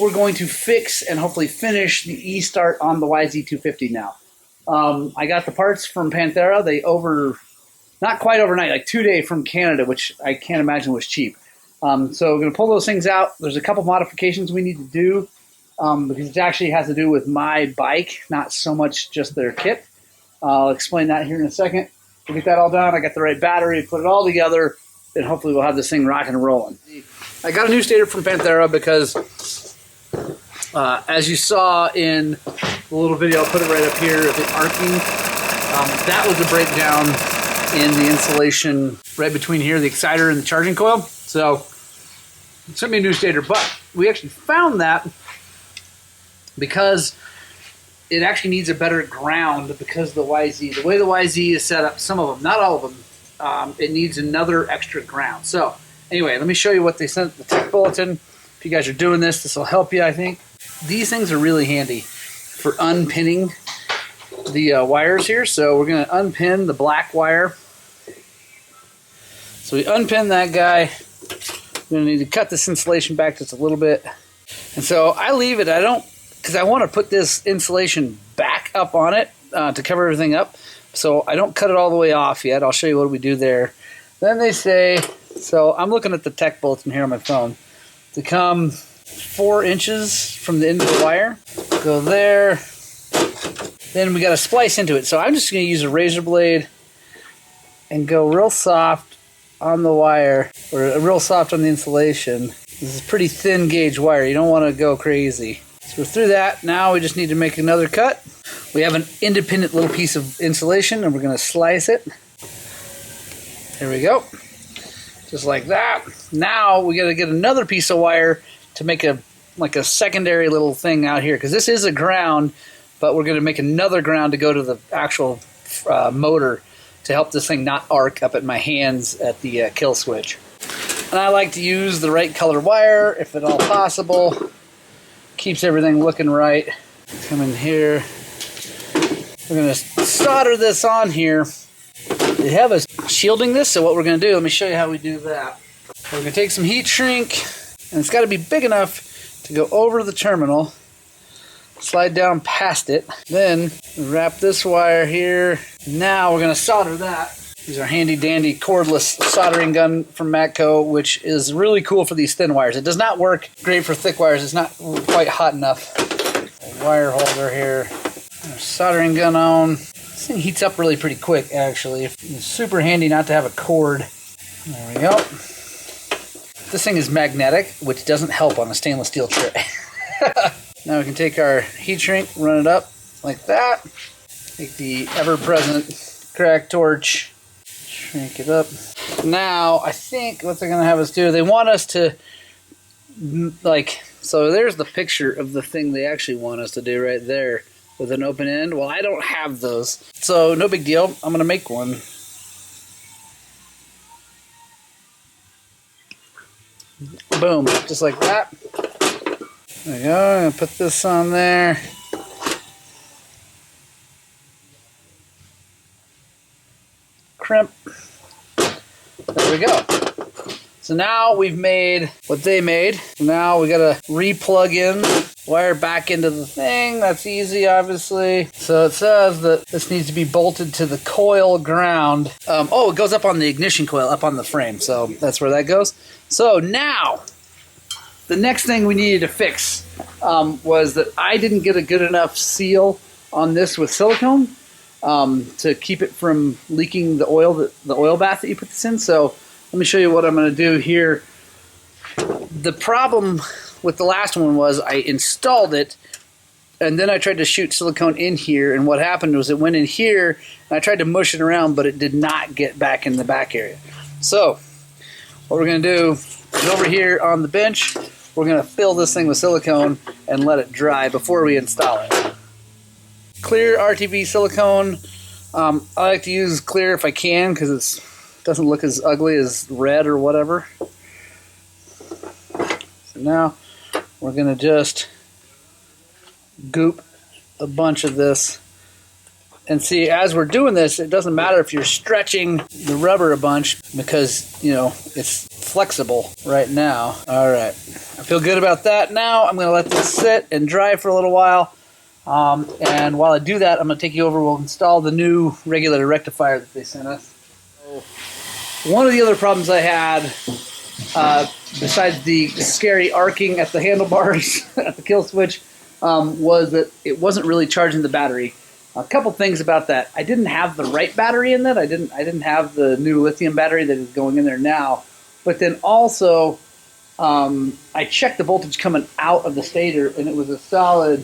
we're going to fix and hopefully finish the E-Start on the YZ250 now. I got the parts from Panthera. They not quite overnight, like 2-day from Canada, which I can't imagine was cheap. So we're going to pull those things out. There's a couple modifications we need to do because it actually has to do with my bike, not so much just their kit. I'll explain that here in a second. We'll get that all done. I got the right battery, put it all together, and hopefully we'll have this thing rocking and rolling. I got a new stator from Panthera because, as you saw in the little video, I'll put it right up here, the arcing, that was a breakdown in the insulation right between here, the exciter and the charging coil. So it sent me a new stator, but we actually found that because it actually needs a better ground because of the YZ. The way the YZ is set up, some of them, not all of them, it needs another extra ground. So anyway, let me show you what they sent, the tech bulletin. If you guys are doing this, this will help you, I think. These things are really handy for unpinning the wires here. So we're going to unpin the black wire. So we unpin that guy. We're going to need to cut this insulation back just a little bit. And so I leave it, because I want to put this insulation back up on it to cover everything up. So I don't cut it all the way off yet. I'll show you what we do there. Then they say, so I'm looking at the tech bulletin here on my phone, to come 4 inches from the end of the wire. Go there. Then we got to splice into it. So I'm just going to use a razor blade and go real soft on the wire, or real soft on the insulation. This is pretty thin gauge wire. You don't want to go crazy. So we're through that. Now we just need to make another cut. We have an independent little piece of insulation and we're going to slice it. There we go. Just like that. Now we got to get another piece of wire to make like a secondary little thing out here, because this is a ground, but we're going to make another ground to go to the actual motor to help this thing not arc up at my hands at the kill switch. And I like to use the right color wire if at all possible. Keeps everything looking right. Come in here. We're going to solder this on here. They have us shielding this, so what we're going to do, let me show you how we do that. We're going to take some heat shrink, and it's got to be big enough to go over the terminal, slide down past it, then wrap this wire here. Now we're going to solder that. These are handy dandy cordless soldering gun from Matco, which is really cool for these thin wires. It does not work great for thick wires. It's not quite hot enough. A wire holder here. Our soldering gun on. This thing heats up really pretty quick, actually. It's super handy not to have a cord. There we go. This thing is magnetic, which doesn't help on a stainless steel tray. Now we can take our heat shrink, run it up like that. Take the ever-present crack torch, shrink it up. Now, I think what they're going to have us do, they want us to, so there's the picture of the thing they actually want us to do right there with an open end. Well, I don't have those, so no big deal. I'm going to make one. Boom, just like that. There we go. I'm going to put this on there. Crimp. There we go. So now we've made what they made. Now we got to re-plug in, wire back into the thing. That's easy, obviously. So it says that this needs to be bolted to the coil ground. Oh, it goes up on the ignition coil, up on the frame. So that's where that goes. So now, the next thing we needed to fix was that I didn't get a good enough seal on this with silicone to keep it from leaking the oil bath that you put this in. So let me show you what I'm going to do here. The problem with the last one was I installed it and then I tried to shoot silicone in here, and what happened was it went in here and I tried to mush it around, but it did not get back in the back area. So what we're going to do is over here on the bench, we're going to fill this thing with silicone and let it dry before we install it. Clear RTV silicone. I like to use clear if I can because it doesn't look as ugly as red or whatever. So now we're going to just goop a bunch of this. And see, as we're doing this, it doesn't matter if you're stretching the rubber a bunch because, you know, it's flexible right now. All right. I feel good about that. Now I'm going to let this sit and dry for a little while. And while I do that, I'm going to take you over. We'll install the new regulator rectifier that they sent us. So, one of the other problems I had, besides the scary arcing at the handlebars at the kill switch, was that it wasn't really charging the battery. A couple things about that. I didn't have the right battery in that. I didn't have the new lithium battery that is going in there now. But then also, I checked the voltage coming out of the stator, and it was a solid.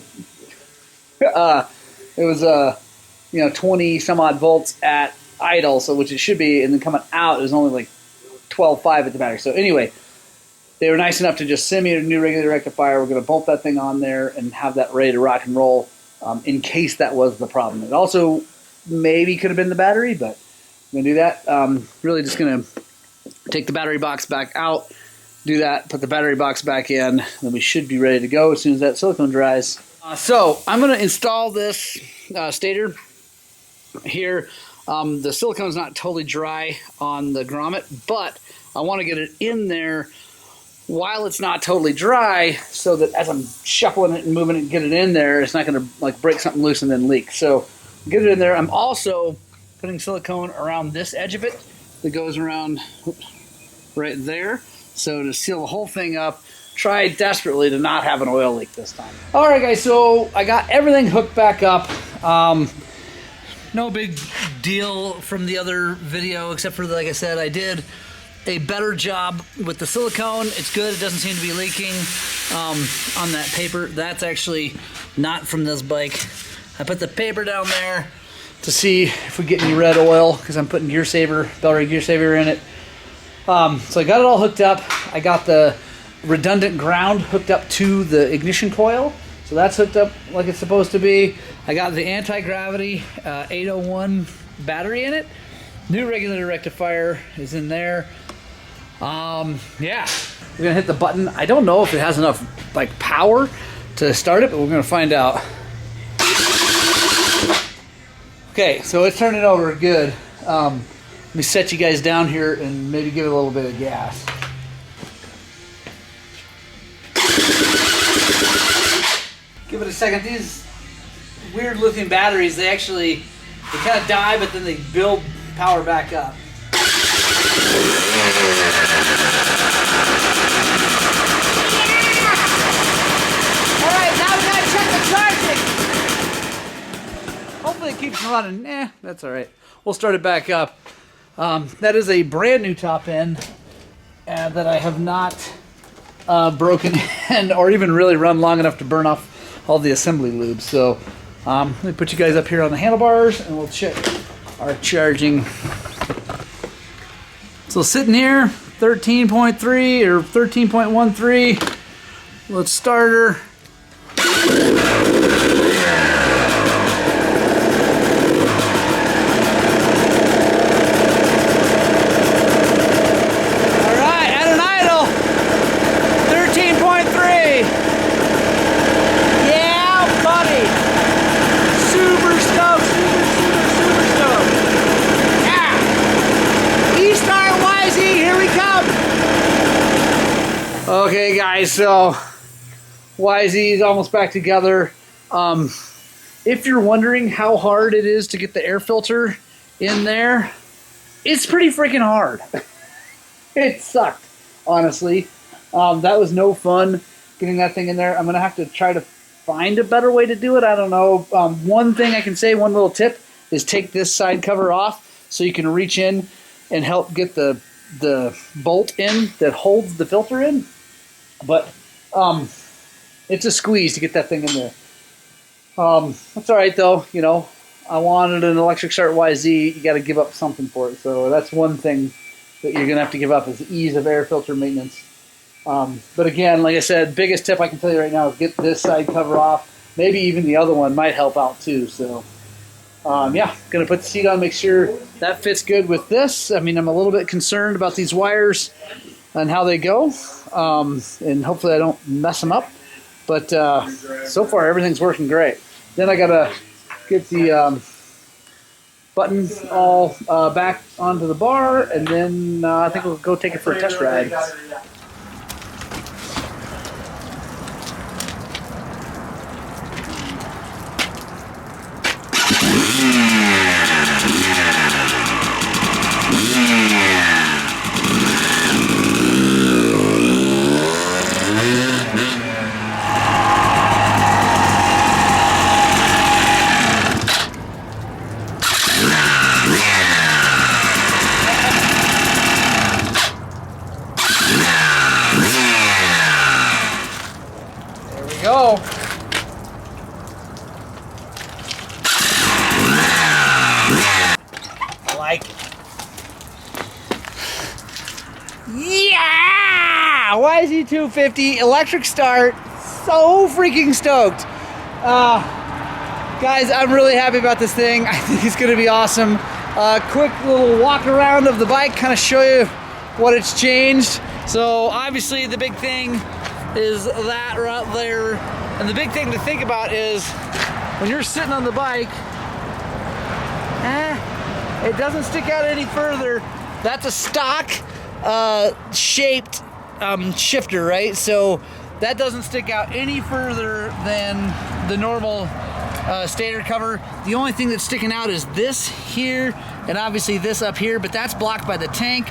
It was 20 some odd volts at idle, so which it should be, and then coming out it was only like 12.5 at the battery. So anyway, they were nice enough to just send me a new regulator rectifier. We're going to bolt that thing on there and have that ready to rock and roll in case that was the problem. It also maybe could have been the battery, but I'm going to do that. Really just going to take the battery box back out, do that, put the battery box back in, then we should be ready to go as soon as that silicone dries. So I'm going to install this stator here. The silicone's not totally dry on the grommet, but I want to get it in there while it's not totally dry, so that as I'm shuffling it and moving it and get it in there, it's not going to like break something loose and then leak. So get it in there. I'm also putting silicone around this edge of it that goes around right there, so to seal the whole thing up. Try desperately to not have an oil leak this time. All right, guys, so I got everything hooked back up. No big deal from the other video, except for, like I said, I did a better job with the silicone. It's good. It doesn't seem to be leaking on that paper. That's actually not from this bike. I put the paper down there to see if we get any red oil, because I'm putting Bellray gear saver in it. So I got it all hooked up. I got the redundant ground hooked up to the ignition coil, so that's hooked up like it's supposed to be. I got the anti-gravity 801 battery in it. New regulator rectifier is in there. Yeah, we're gonna hit the button. I don't know if it has enough like power to start it, but we're gonna find out. Okay, so it's turning over good. Let me set you guys down here and maybe give it a little bit of gas. Give it a second. These weird lithium batteries, they kind of die, but then they build power back up. All right, now we gotta check the charging. Hopefully it keeps running. That's all right. We'll start it back up. That is a brand new top end that I have not broken in or even really run long enough to burn off all the assembly lube. So let me put you guys up here on the handlebars and we'll check our charging. So sitting here, 13.3 or 13.13. Let's start her. Okay guys, so YZ is almost back together. If you're wondering how hard it is to get the air filter in there, it's pretty freaking hard. It sucked, honestly. That was no fun getting that thing in there. I'm going to have to try to find a better way to do it. I don't know. One thing I can say, one little tip, is take this side cover off so you can reach in and help get the bolt in that holds the filter in. But it's a squeeze to get that thing in there. That's all right though. You know, I wanted an Electric Start YZ. You got to give up something for it. So that's one thing that you're gonna have to give up, is the ease of air filter maintenance. But again, like I said, biggest tip I can tell you right now is get this side cover off. Maybe even the other one might help out too. So yeah, gonna put the seat on, make sure that fits good with this. I mean, I'm a little bit concerned about these wires and how they go, and hopefully I don't mess them up. But so far everything's working great. Then I gotta get the button all back onto the bar, and then I think we'll go take it for a test ride. YZ250 Electric Start. So freaking stoked. Guys, I'm really happy about this thing. I think it's going to be awesome. Quick little walk around of the bike, kind of show you what it's changed. So obviously the big thing is that right there. And the big thing to think about is when you're sitting on the bike, it doesn't stick out any further. That's a stock shaped shifter, right? So that doesn't stick out any further than the normal stator cover. The only thing that's sticking out is this here, and obviously this up here, but that's blocked by the tank.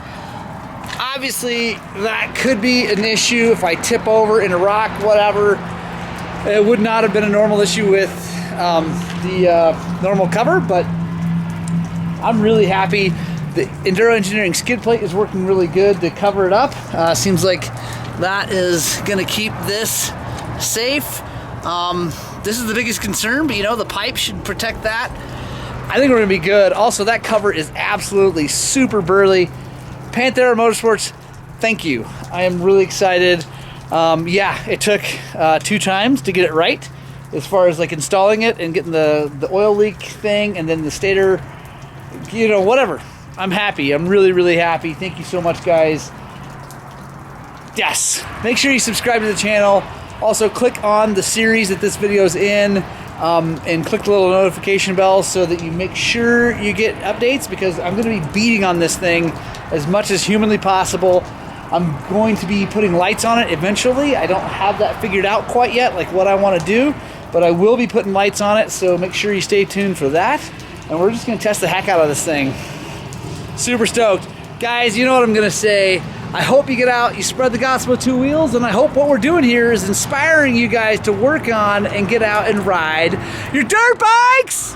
Obviously that could be an issue if I tip over in a rock, whatever. It would not have been a normal issue with the normal cover, but I'm really happy. The Enduro Engineering skid plate is working really good to cover it up. Seems like that is gonna keep this safe. This is the biggest concern, but you know, the pipe should protect that. I think we're gonna be good. Also, that cover is absolutely super burly. Panthera Motorsports, thank you. I am really excited. Yeah, it took 2 times to get it right as far as like installing it and getting the oil leak thing and then the stator, you know, whatever. I'm happy. I'm really, really happy. Thank you so much, guys. Yes. Make sure you subscribe to the channel. Also, click on the series that this video is in and click the little notification bell so that you make sure you get updates, because I'm going to be beating on this thing as much as humanly possible. I'm going to be putting lights on it eventually. I don't have that figured out quite yet, like what I want to do, but I will be putting lights on it, so make sure you stay tuned for that. And we're just going to test the heck out of this thing. Super stoked. Guys, you know what I'm going to say. I hope you get out, you spread the gospel of 2 wheels, and I hope what we're doing here is inspiring you guys to work on and get out and ride your dirt bikes!